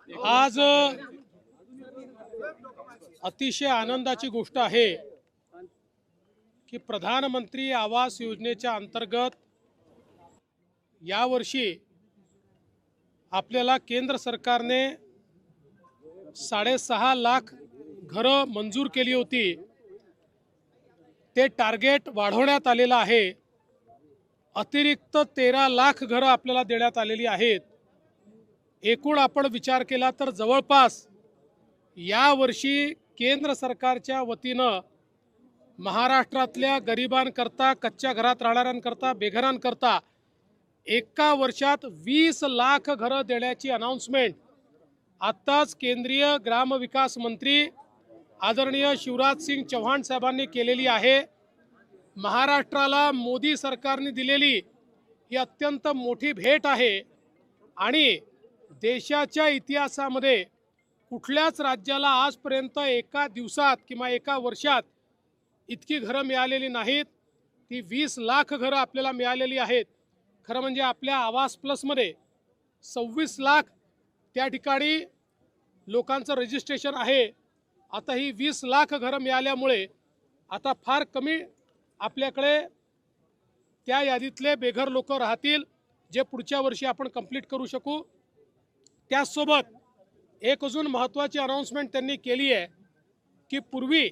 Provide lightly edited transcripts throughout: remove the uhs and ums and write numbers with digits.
आज अतिशय आनंदाची गोष्ट आहे की प्रधानमंत्री आवास योजनेच्या अंतर्गत यावर्षी आपल्याला केंद्र सरकारने 6.5 लाख घरं मंजूर केली होती। ते टार्गेट वाढवण्यात आलेलं आहे। अतिरिक्त 13 लाख घरं आपल्याला देण्यात आलेली आहेत। एकूण आपण विचार केला तर जवळपास यावर्षी केंद्र सरकारच्या वतीनं महाराष्ट्रातल्या गरिबांकरता, कच्च्या घरात राहणाऱ्यांकरता, बेघरांकरता एका वर्षात 20 लाख घरं देण्याची अनाउन्समेंट आत्ताच केंद्रीय ग्रामविकास मंत्री आदरणीय शिवराज सिंग चौहान साहेबांनी केलेली आहे। महाराष्ट्राला मोदी सरकारने दिलेली ही अत्यंत मोठी भेट आहे आणि देशाच्या इतिहासामध्ये कुठल्याच राज्याला आजपर्यंत एका दिवसात किंवा एका वर्षात इतकी घरं मिळालेली नाहीत। ती 20 लाख घरं आपल्याला मिळालेली आहेत। खरं म्हणजे आपल्या आवास प्लसमध्ये 26 लाख त्या ठिकाणी लोकांचं रजिस्ट्रेशन आहे। आता ही 20 लाख घरं मिळाल्यामुळे आता फार कमी आपल्याकडे त्या यादीतले बेघर लोक राहतील, जे पुढच्या वर्षी आपण कंप्लीट करू शकू। त्यासोबत एक अजून महत्त्वाची अनाउन्समेंट त्यांनी केली आहे की पूर्वी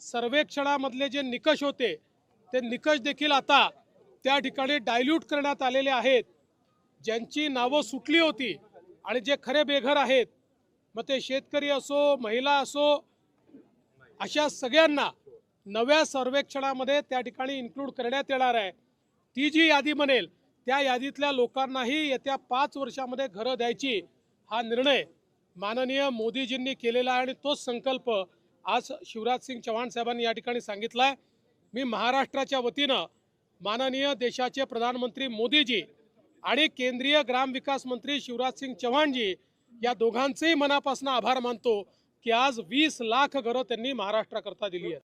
सर्वेक्षणामधले जे निकष होते ते निकष देखील आता त्या ठिकाणी डायल्यूट करण्यात आलेले आहेत। ज्यांची नावं सुटली होती आणि जे खरे बेघर आहेत, मग ते शेतकरी असो, महिला असो, अशा सगळ्यांना नव्या सर्वेक्षणामध्ये त्या ठिकाणी इन्क्लूड करण्यात येणार आहे। ती जी यादी बनेल त्या यादीतल्या लोकांनाही येत्या 5 वर्षामध्ये घरं द्यायची हा निर्णय माननीय मोदीजींनी केलेला आहे आणि तोच संकल्प आज शिवराज सिंग चौहान साहेबांनी या ठिकाणी सांगितला आहे। मी महाराष्ट्राच्या वतीनं माननीय देशाचे प्रधानमंत्री मोदीजी आणि केंद्रीय ग्रामविकास मंत्री शिवराज सिंग चौहानजी या दोघांचेही मनापासून आभार मानतो की आज 20 लाख घरं त्यांनी महाराष्ट्राकरता दिली आहेत।